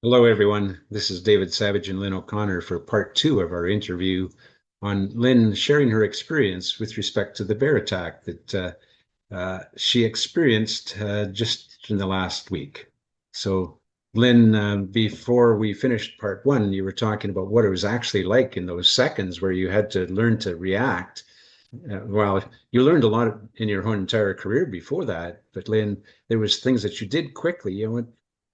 Hello, everyone. This is David Savage and Lynn O'Connor for part two of our interview on Lynn sharing her experience with respect to the bear attack that she experienced just in the last week. So, Lynn, before we finished part one, you were talking about what it was actually like in those seconds where you had to learn to react. Well, you learned a lot in your whole entire career before that, but Lynn, there was things that you did quickly.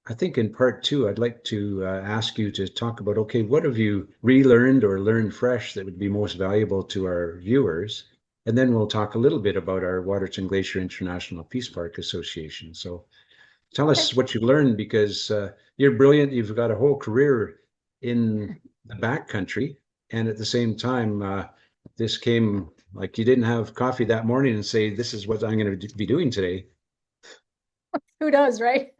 I think in part two, I'd like to ask you to talk about, okay, what have you relearned or learned fresh that would be most valuable to our viewers? And then we'll talk a little bit about our Waterton Glacier International Peace Park Association. So tell Okay. us what you've learned because you're brilliant. You've got a whole career in the backcountry. And at the same time, this came like you didn't have coffee that morning and say, this is what I'm going to be doing today. Who does, right?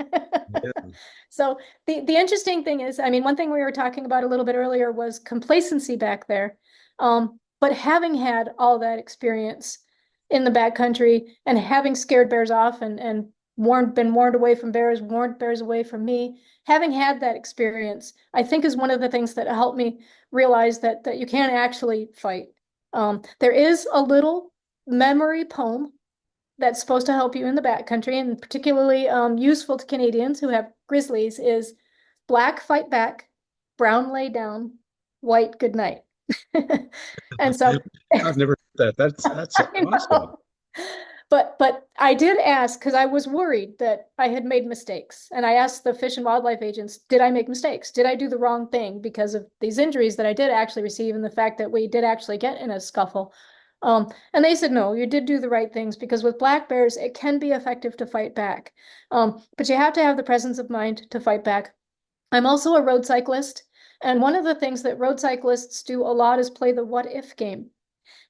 Yeah. So the interesting thing is, I mean, one thing we were talking about a little bit earlier was complacency back there. But having had all that experience in the backcountry and having scared bears off and been warned away from bears, warned bears away from me, having had that experience, I think is one of the things that helped me realize that you can actually fight. There is a little memory poem that's supposed to help you in the backcountry and particularly useful to Canadians who have grizzlies is black fight back, brown lay down, white good night. And so I've never heard that. That's I awesome. know. But I did ask because I was worried that I had made mistakes. And I asked the fish and wildlife agents, did I make mistakes? Did I do the wrong thing because of these injuries that I did actually receive and the fact that we did actually get in a scuffle? And they said, no, you did do the right things because with black bears, it can be effective to fight back. But you have to have the presence of mind to fight back. I'm also a road cyclist. And one of the things that road cyclists do a lot is play the what if game.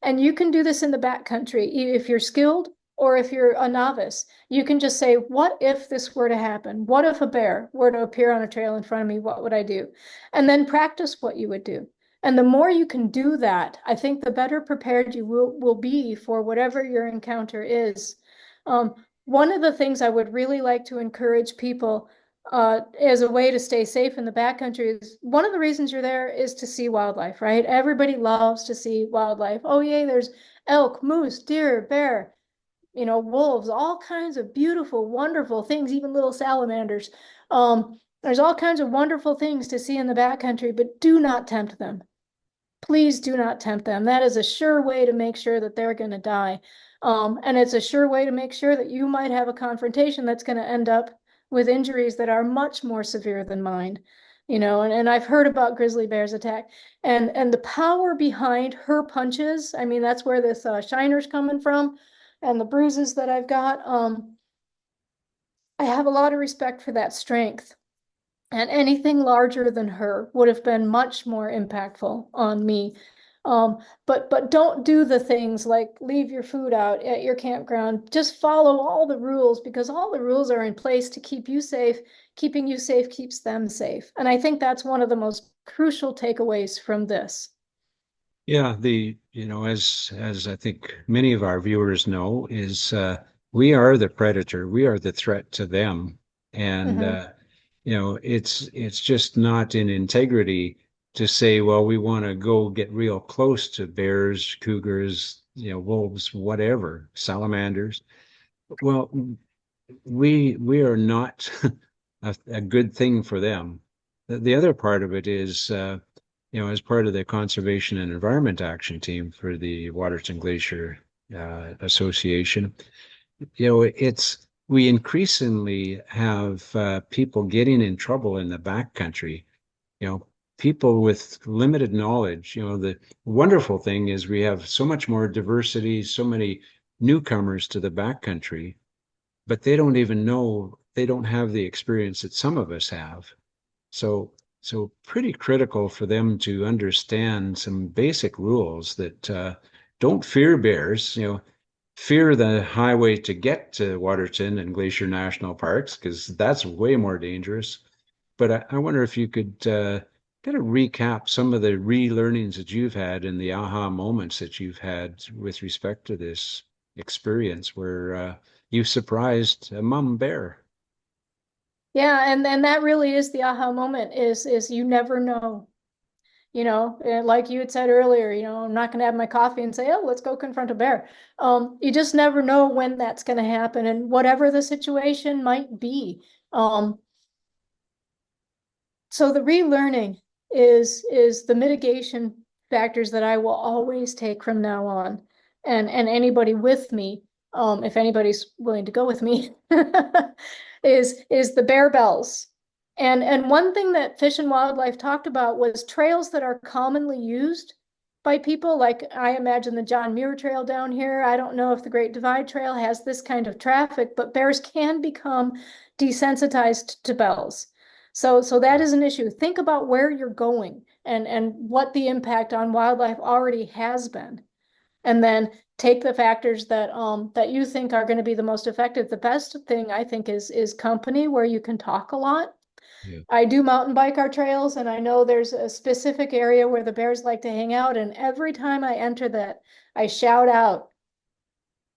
And you can do this in the backcountry if you're skilled or if you're a novice. You can just say, what if this were to happen? What if a bear were to appear on a trail in front of me? What would I do? And then practice what you would do. And the more you can do that, I think the better prepared you will be for whatever your encounter is. Um, One of the things I would really like to encourage people as a way to stay safe in the backcountry is one of the reasons you're there is to see wildlife, right? Everybody loves to see wildlife. Oh, yay, there's elk, moose, deer, bear, wolves, all kinds of beautiful, wonderful things, even little salamanders. There's all kinds of wonderful things to see in the backcountry, but do not tempt them. Please do not tempt them. That is a sure way to make sure that they're going to die. And it's a sure way to make sure that you might have a confrontation that's going to end up with injuries that are much more severe than mine. And I've heard about grizzly bears attack and the power behind her punches. I mean, that's where this shiner's coming from and the bruises that I've got. I have a lot of respect for that strength. And anything larger than her would have been much more impactful on me. But don't do the things like leave your food out at your campground. Just follow all the rules because all the rules are in place to keep you safe. Keeping you safe keeps them safe. And I think that's one of the most crucial takeaways from this. Yeah, as I think many of our viewers know, is we are the predator. We are the threat to them. And Hmm. it's just not in integrity to say, well, we want to go get real close to bears, cougars, wolves, whatever, salamanders. Well, we are not a good thing for them. The other part of it is, as part of the Conservation and Environment Action Team for the Waterton Glacier Association, it's we increasingly have people getting in trouble in the backcountry. You know, people with limited knowledge. The wonderful thing is we have so much more diversity, so many newcomers to the backcountry, but they don't even know, they don't have the experience that some of us have. So pretty critical for them to understand some basic rules that don't fear bears, fear the highway to get to Waterton and Glacier National Parks, because that's way more dangerous. But I wonder if you could kind of recap some of the relearnings that you've had and the aha moments that you've had with respect to this experience where you surprised a mom bear. Yeah, and that really is the aha moment is you never know. And like you had said earlier, I'm not going to have my coffee and say, oh, let's go confront a bear. You just never know when that's going to happen and whatever the situation might be. Um, so the relearning is the mitigation factors that I will always take from now on. And anybody with me, if anybody's willing to go with me, is the bear bells. And one thing that Fish and Wildlife talked about was trails that are commonly used by people. Like I imagine the John Muir Trail down here. I don't know if the Great Divide Trail has this kind of traffic, but bears can become desensitized to bells. So that is an issue. Think about where you're going and what the impact on wildlife already has been. And then take the factors that you think are going to be the most effective. The best thing I think is company where you can talk a lot. Yeah. I do mountain bike our trails, and I know there's a specific area where the bears like to hang out. And every time I enter that, I shout out,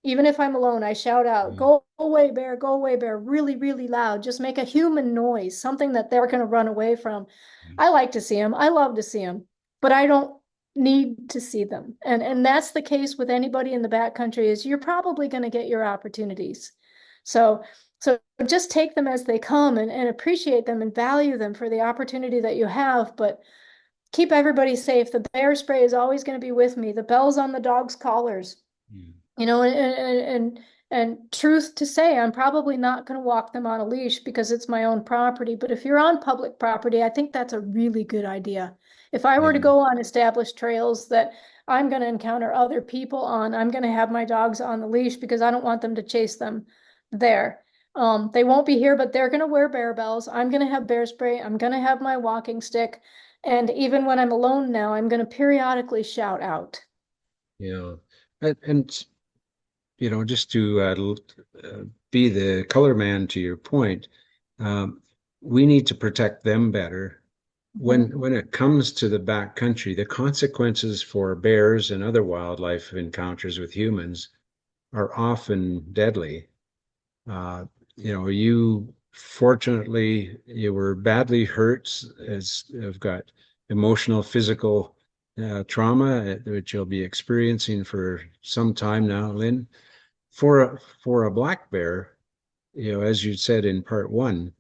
even if I'm alone, I shout out, Yeah. go away, bear, really, really loud. Just make a human noise, something that they're going to run away from. I like to see them. I love to see them, but I don't need to see them. And that's the case with anybody in the backcountry is you're probably going to get your opportunities. So so just take them as they come and appreciate them and value them for the opportunity that you have, but keep everybody safe. The bear spray is always going to be with me. The bells on the dog's collars, Yeah. and truth to say, I'm probably not going to walk them on a leash because it's my own property. But if you're on public property, I think that's a really good idea. If I were to Yeah. go on established trails that I'm going to encounter other people on, I'm going to have my dogs on the leash because I don't want them to chase them there. They won't be here, but they're going to wear bear bells. I'm going to have bear spray. I'm going to have my walking stick. And even when I'm alone now, I'm going to periodically shout out. Yeah. And just to be the color man to your point, um, we need to protect them better. Mhm. When it comes to the back country, the consequences for bears and other wildlife encounters with humans are often deadly. Uh, you fortunately you were badly hurt, as have got emotional, physical trauma, which you'll be experiencing for some time now, Lynn. For a black bear, as you said in part one,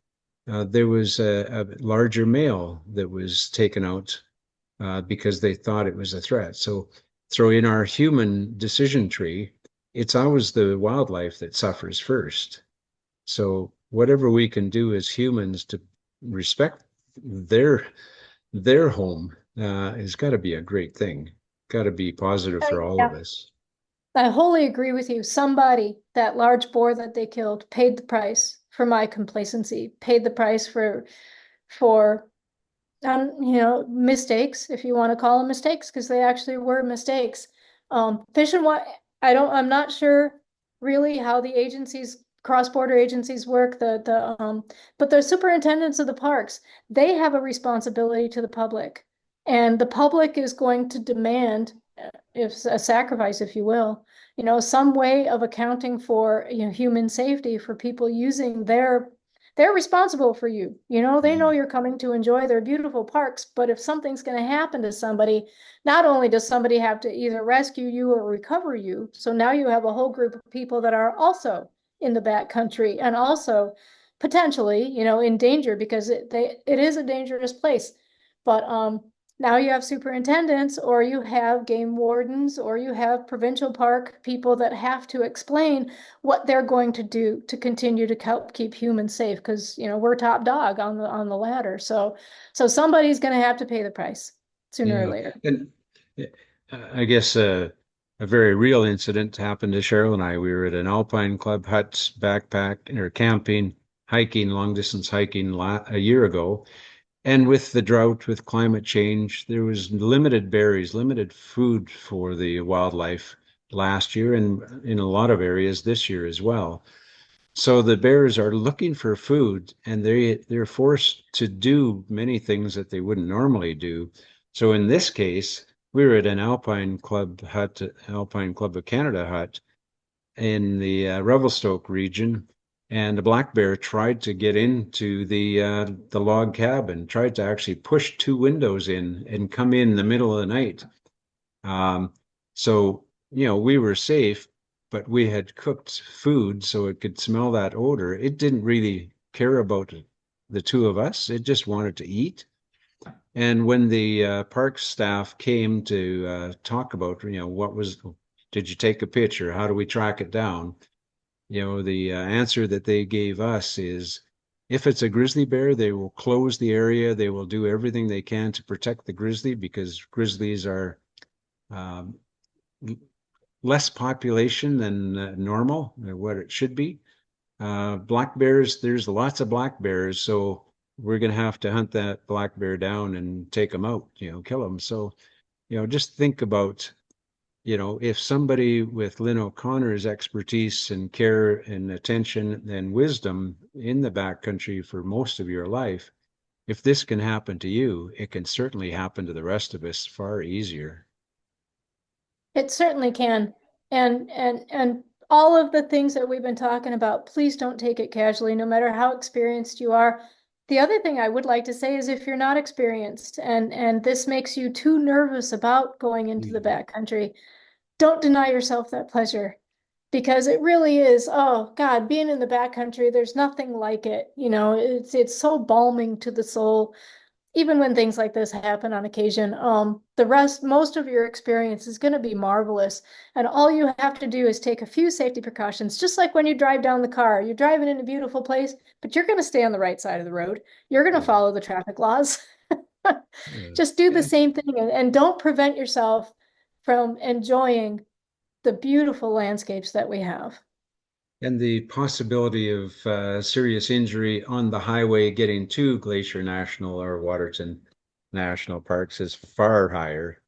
there was a larger male that was taken out because they thought it was a threat. So in our human decision tree, it's always the wildlife that suffers first. So whatever we can do as humans to respect their their home has got to be a great thing. Got to be positive for all of Yeah. us. I wholly agree with you. Somebody, that large boar that they killed, paid the price for my complacency, paid the price for mistakes, if you want to call them mistakes, because they actually were mistakes. Fish and Wildlife, I'm not sure really how the agencies, cross-border agencies work, but the superintendents of the parks, they have a responsibility to the public. And the public is going to demand, if a sacrifice, if you will, some way of accounting for, human safety for people using they're responsible for you. They know Yeah. you're coming to enjoy their beautiful parks, but if something's going to happen to somebody, not only does somebody have to either rescue you or recover you, so now you have a whole group of people that are also in the back country and also potentially, in danger because it is a dangerous place. But now you have superintendents or you have game wardens or you have provincial park people that have to explain what they're going to do to continue to help keep humans safe because we're top dog on the ladder. So somebody's going to have to pay the price sooner or Yeah. later. And I guess a very real incident happened to Cheryl and I. We were at an Alpine Club hut backpack or camping, hiking, long distance hiking a year ago. And with the drought, with climate change, there was limited berries, limited food for the wildlife last year and in a lot of areas this year as well. So the bears are looking for food and they're forced to do many things that they wouldn't normally do. So in this case, we were at an Alpine Club of Canada hut in the Revelstoke region, and the black bear tried to get into the log cabin, tried to actually push two windows in and come in the middle of the night. Um, so, we were safe, but we had cooked food so it could smell that odor. It didn't really care about the two of us. It just wanted to eat. And when the park staff came to talk about, did you take a picture? How do we track it down? The answer that they gave us is if it's a grizzly bear, they will close the area. They will do everything they can to protect the grizzly because grizzlies are um, less population than normal, what it should be. Black bears, there's lots of black bears, so we're going to have to hunt that black bear down and take them out, kill them. So, just think about, if somebody with Lynn O'Connor's expertise and care and attention and wisdom in the backcountry for most of your life, if this can happen to you, it can certainly happen to the rest of us far easier. It certainly can. And all of the things that we've been talking about, please don't take it casually, no matter how experienced you are. The other thing I would like to say is if you're not experienced and this makes you too nervous about going into the Mm. backcountry, don't deny yourself that pleasure because it really is, oh God, being in the backcountry, there's nothing like it. It's so balming to the soul even when things like this happen on occasion, most of your experience is going to be marvelous. And all you have to do is take a few safety precautions, just like when you drive down the car. You're driving in a beautiful place, but you're going to stay on the right side of the road. You're going to Yeah. follow the traffic laws. Yeah. Just do the And, same thing and don't prevent yourself from enjoying the beautiful landscapes that we have. and the possibility of serious injury on the highway getting to Glacier National or Waterton National Parks is far higher.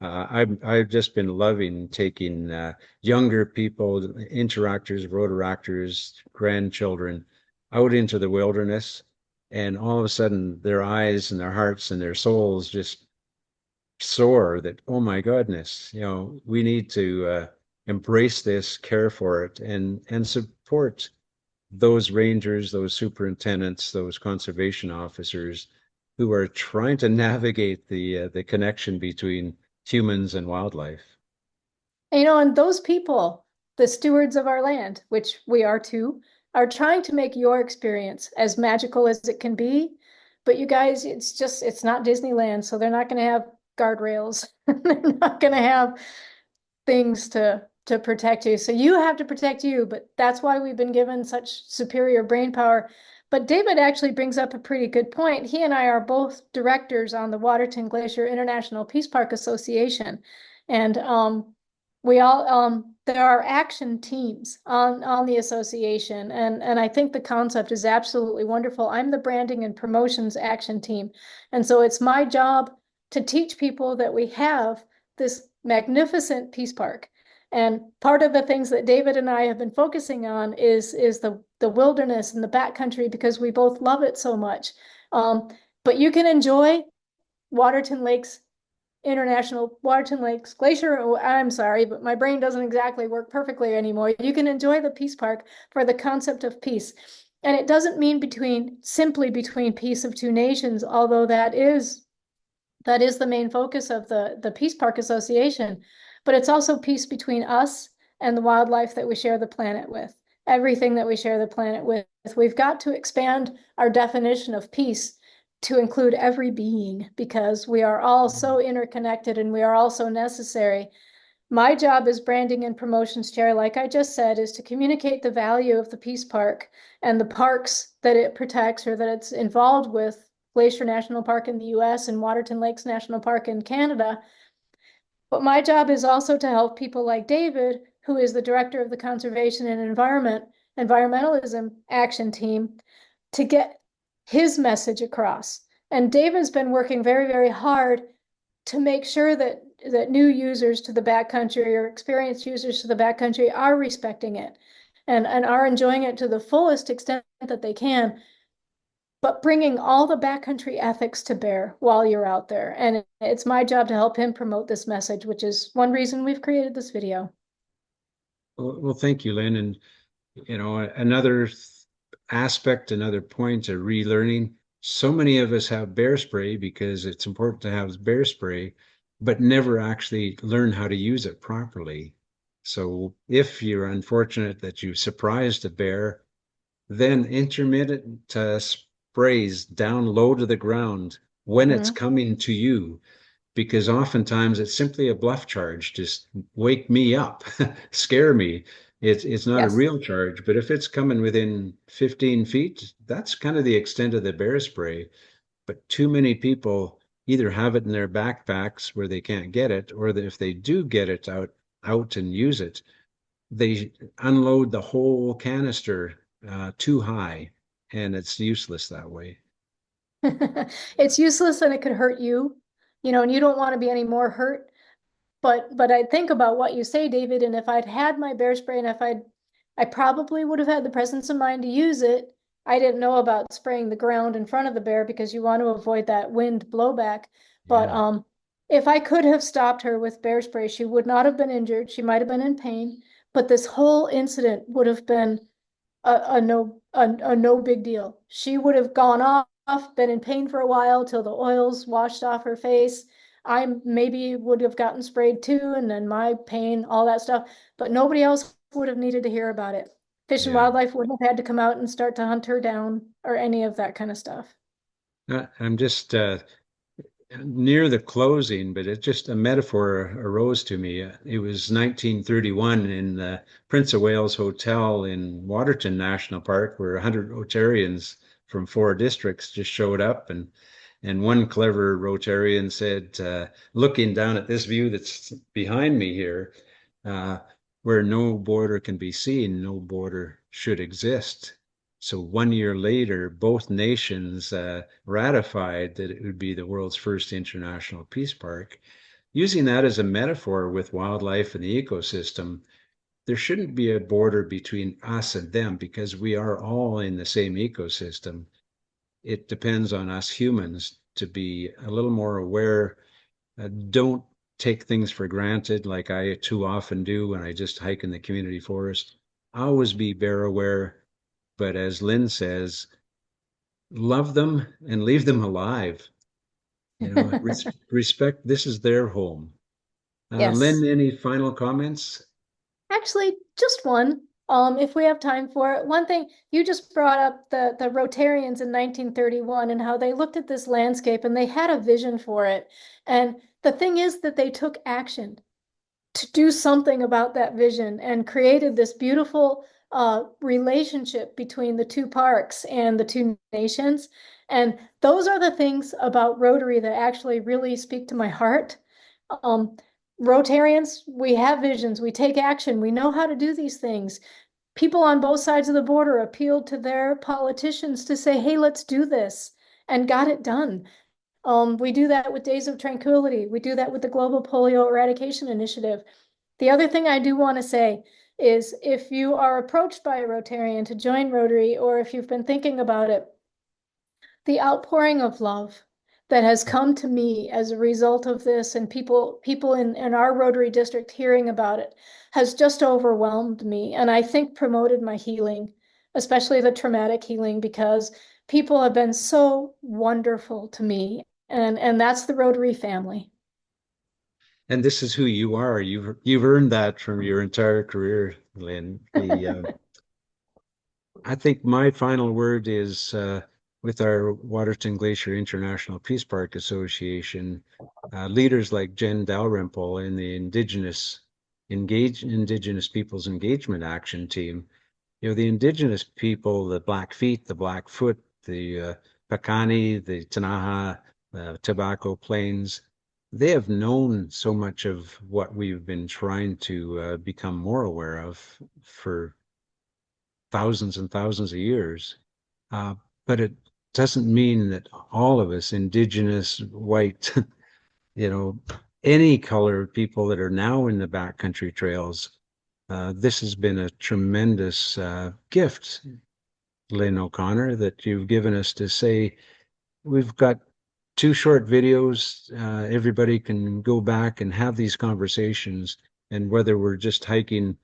I've just been loving taking younger people, interactors, rotoractors, grandchildren out into the wilderness, and all of a sudden their eyes and their hearts and their souls just soar that, oh my goodness, we need to embrace this, care for it, and support those rangers, those superintendents, those conservation officers who are trying to navigate the connection between humans and wildlife. And those people, the stewards of our land, which we are too, are trying to make your experience as magical as it can be. But you guys, it's not Disneyland, so they're not going to have guardrails. They're not going to have things to protect you. So you have to protect you, but that's why we've been given such superior brain power. But David actually brings up a pretty good point. He and I are both directors on the Waterton Glacier International Peace Park Association. And we all there are action teams on the association and I think the concept is absolutely wonderful. I'm the branding and promotions action team. And so it's my job to teach people that we have this magnificent peace park. And part of the things that David and I have been focusing on is the wilderness and the backcountry because we both love it so much. But you can enjoy Waterton Lakes Waterton Lakes Glacier. I'm sorry, but my brain doesn't exactly work perfectly anymore. You can enjoy the Peace Park for the concept of peace. And it doesn't mean simply between peace of two nations, although that is the main focus of the Peace Park Association, but it's also peace between us and the wildlife that we share the planet with, everything that we share the planet with. We've got to expand our definition of peace to include every being because we are all so interconnected and we are all so necessary. My job as branding and promotions chair, like I just said, is to communicate the value of the Peace Park and the parks that it protects or that it's involved with, Glacier National Park in the US and Waterton Lakes National Park in Canada. But my job is also to help people like David, who is the director of the Conservation and Environmentalism Action Team, to get his message across. And David's been working very, very hard to make sure that new users to the backcountry or experienced users to the backcountry are respecting it and are enjoying it to the fullest extent that they can, but bringing all the backcountry ethics to bear while you're out there. And it's my job to help him promote this message, which is one reason we've created this video. Well, thank you, Lynn. And another aspect, another point of relearning. So many of us have bear spray because it's important to have bear spray, but never actually learn how to use it properly. So if you're unfortunate that you surprised a bear, then intermittent sprays down low to the ground when it's Mhm. coming to you, because oftentimes it's simply a bluff charge. Just wake me up, scare me. It's not a Yes. real charge, but if it's coming within 15 feet, that's kind of the extent of the bear spray. But too many people either have it in their backpacks where they can't get it, or that if they do get it out and use it, they unload the whole canister too high, and it's useless that way. It's useless and it could hurt you, and you don't want to be any more hurt. But I think about what you say, David, and if I'd had my bear spray and I probably would have had the presence of mind to use it. I didn't know about spraying the ground in front of the bear because you want to avoid that wind blowback. But Yeah, if I could have stopped her with bear spray, she would not have been injured. She might have been in pain, but this whole incident would have been a no big deal. She would have gone off, been in pain for a while till the oils washed off her face. I maybe would have gotten sprayed too, and then my pain, all that stuff, but nobody else would have needed to hear about it. Fish and yeah. Wildlife wouldn't have had to come out and start to hunt her down or any of that kind of stuff. I'm just near the closing, but it just a metaphor arose to me. It was 1931 in the Prince of Wales Hotel in Waterton National Park, where 100 Rotarians from 4 districts just showed up, and one clever Rotarian said, looking down at this view that's behind me here, uh, where no border can be seen, no border should exist. So 1 year later, both nations ratified that it would be the world's first international peace park. Using that as a metaphor with wildlife and the ecosystem, there shouldn't be a border between us and them because we are all in the same ecosystem. It depends on us humans to be a little more aware. Don't take things for granted like I too often do when I just hike in the community forest. Always be bear aware. But as Lynn says, love them and leave them alive. Respect, this is their home. Lynn, Yes. any final comments? Actually, just one. If we have time for it. One thing you just brought up the Rotarians in 1931 and how they looked at this landscape and they had a vision for it. And the thing is that they took action to do something about that vision and created this beautiful relationship between the two parks and the two nations. And those are the things about Rotary that actually really speak to my heart. Um, Rotarians, we have visions, we take action, we know how to do these things. People on both sides of the border appealed to their politicians to say, hey, let's do this, and got it done. We do that with Days of Tranquility. We do that with the Global Polio Eradication Initiative. The other thing I do want to say is if you are approached by a Rotarian to join Rotary, or if you've been thinking about it, the outpouring of love that has come to me as a result of this and people in our Rotary district hearing about it has just overwhelmed me and I think promoted my healing, especially the traumatic healing, because people have been so wonderful to me and that's the Rotary family. And this is who you are. You've earned that from your entire career, Lynn. The I think my final word is with our Waterton Glacier International Peace Park Association, leaders like Jen Dalrymple and the Indigenous Peoples Engagement Action Team. The Indigenous people, the Blackfeet, the Blackfoot, the Pakani, the Tanaha, Tobacco Plains, they have known so much of what we've been trying to become more aware of for thousands and thousands of years. Uh, but it doesn't mean that all of us, indigenous, white, you know, any color people that are now in the backcountry trails, this has been a tremendous gift, Lynn O'Connor, that you've given us to say we've got 2 short videos. Everybody can go back and have these conversations. And whether we're just hiking,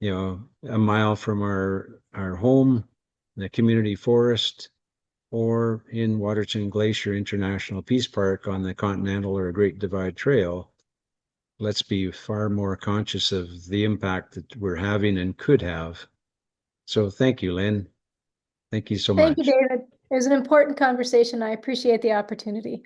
a mile from our home, the community forest, or in Waterton Glacier International Peace Park on the Continental or Great Divide Trail, let's be far more conscious of the impact that we're having and could have. So thank you, Lynn. Thank you so Thank you, much. David. It was an important conversation. I appreciate the opportunity.